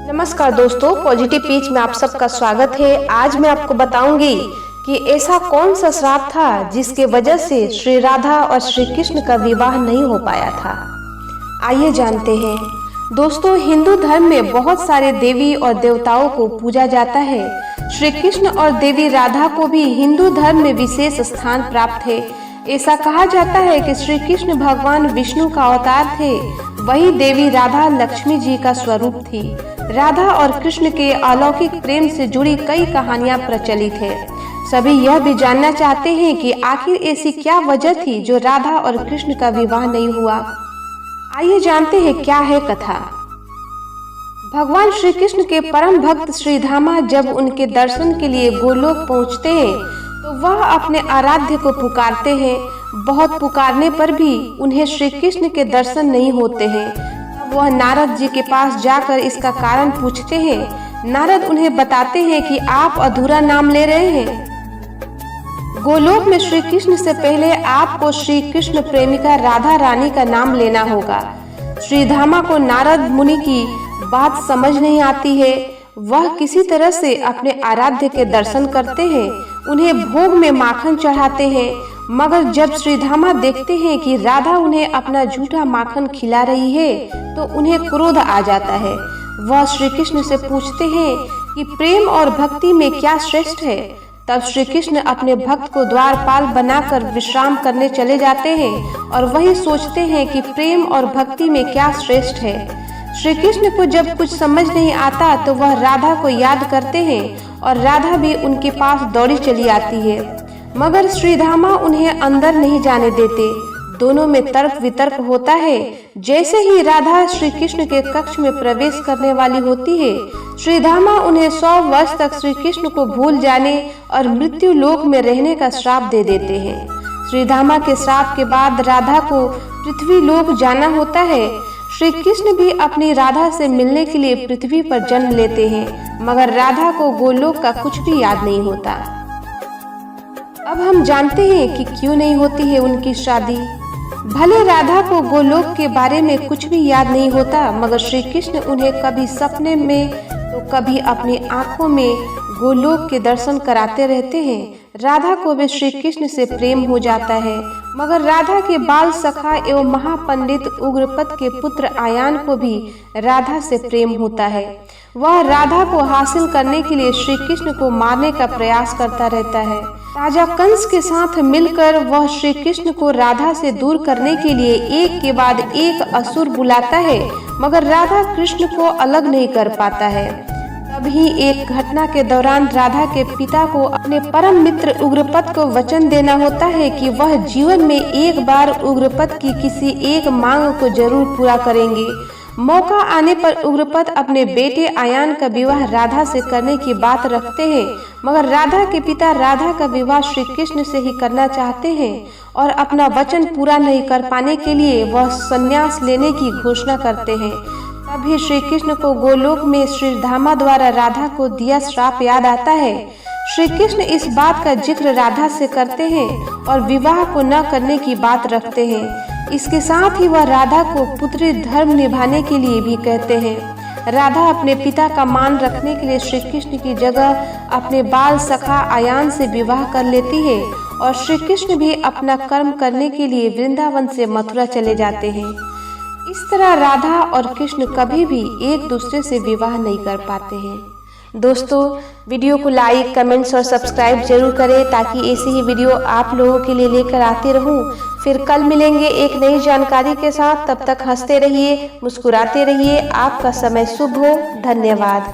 नमस्कार दोस्तों, positive peach में आप सबका स्वागत है। आज मैं आपको बताऊंगी कि ऐसा कौन सा श्राप था जिसके वजह से श्री राधा और श्री कृष्ण का विवाह नहीं हो पाया था। आइए जानते हैं। दोस्तों, हिंदू धर्म में बहुत सारे देवी और देवताओं को पूजा जाता है। श्री कृष्ण और देवी राधा को भी हिंदू धर्म में विशेष स्थान प्राप्त है। ऐसा कहा जाता है कि श्री कृष्ण भगवान विष्णु का अवतार थे, वही देवी राधा लक्ष्मी जी का स्वरूप थी। राधा और कृष्ण के अलौकिक प्रेम से जुड़ी कई कहानियां प्रचलित है। सभी यह भी जानना चाहते हैं कि आखिर ऐसी क्या वजह थी जो राधा और कृष्ण का विवाह नहीं हुआ। आइए जानते हैं क्या है कथा। भगवान श्री कृष्ण के परम भक्त श्रीधामा जब उनके दर्शन के लिए गोलोक पहुंचते हैं तो वह अपने आराध्य को पुकारते हैं। बहुत पुकारने पर भी उन्हें श्री कृष्ण के दर्शन नहीं होते हैं। तब वह नारद जी के पास जाकर इसका कारण पूछते हैं। नारद उन्हें बताते हैं कि आप अधूरा नाम ले रहे हैं। गोलोक में श्री कृष्ण से पहले आपको श्री कृष्ण प्रेमिका राधा रानी का नाम लेना होगा। श्रीधामा को नारद मुनि की बात समझ नहीं आती है। वह किसी तरह से अपने आराध्य के दर्शन करते हैं, उन्हें भोग में माखन चढ़ाते हैं। मगर जब श्रीधामा देखते हैं कि राधा उन्हें अपना झूठा माखन खिला रही है तो उन्हें क्रोध आ जाता है। वह श्री कृष्ण से पूछते हैं कि प्रेम और भक्ति में क्या श्रेष्ठ है। तब श्री कृष्ण अपने भक्त को द्वारपाल बनाकर विश्राम करने चले जाते हैं और वही सोचते हैं कि प्रेम और भक्ति में क्या श्रेष्ठ है। श्री कृष्ण को जब कुछ समझ नहीं आता तो वह राधा को याद करते हैं और राधा भी उनके पास दौड़ी चली आती है। मगर श्रीधामा उन्हें अंदर नहीं जाने देते। दोनों में तर्क वितर्क होता है। जैसे ही राधा श्री कृष्ण के कक्ष में प्रवेश करने वाली होती है, श्रीधामा उन्हें 100 वर्ष तक श्री कृष्ण को भूल जाने और मृत्यु लोक में रहने का श्राप दे देते हैं। श्रीधामा के श्राप के बाद राधा को पृथ्वी लोक जाना होता है। श्री कृष्ण भी अपनी राधा से मिलने के लिए पृथ्वी पर जन्म लेते हैं, मगर राधा को गोलोक का कुछ भी याद नहीं होता। अब हम जानते हैं कि क्यों नहीं होती है उनकी शादी। भले राधा को गोलोक के बारे में कुछ भी याद नहीं होता, मगर श्री कृष्ण उन्हें कभी सपने में तो कभी अपनी आंखों में गोलोक के दर्शन कराते रहते हैं। राधा को भी श्री कृष्ण से प्रेम हो जाता है, मगर राधा के बाल सखा एवं महापंडित उग्रपद के पुत्र आयान को भी राधा से प्रेम होता है। वह राधा को हासिल करने के लिए श्री कृष्ण को मारने का प्रयास करता रहता है। राजा कंस के साथ मिलकर वह श्री कृष्ण को राधा से दूर करने के लिए एक के बाद एक असुर बुलाता है, मगर राधा कृष्ण को अलग नहीं कर पाता है। तभी एक घटना के दौरान राधा के पिता को अपने परम मित्र उग्रपद को वचन देना होता है कि वह जीवन में एक बार उग्रपद की किसी एक मांग को जरूर पूरा करेंगे। मौका आने पर उग्रपद अपने बेटे आयान का विवाह राधा से करने की बात रखते हैं, मगर राधा के पिता राधा का विवाह श्री कृष्ण से ही करना चाहते हैं और अपना वचन पूरा नहीं कर पाने के लिए वह संन्यास लेने की घोषणा करते हैं। तभी श्री कृष्ण को गोलोक में श्रीधामा द्वारा राधा को दिया श्राप याद आता है। श्री कृष्ण इस बात का जिक्र राधा से करते हैं और विवाह को न करने की बात रखते हैं। इसके साथ ही वह राधा को पुत्री धर्म निभाने के लिए भी कहते हैं। राधा अपने पिता का मान रखने के लिए श्री कृष्ण की जगह अपने बाल सखा आयान से विवाह कर लेती है और श्री कृष्ण भी अपना कर्म करने के लिए वृंदावन से मथुरा चले जाते हैं। इस तरह राधा और कृष्ण कभी भी एक दूसरे से विवाह नहीं कर पाते हैं। दोस्तों, वीडियो को लाइक, कमेंट्स और सब्सक्राइब जरूर करें ताकि ऐसी ही वीडियो आप लोगों के लिए लेकर आती रहूं। फिर कल मिलेंगे एक नई जानकारी के साथ। तब तक हंसते रहिए, मुस्कुराते रहिए। आपका समय शुभ हो। धन्यवाद।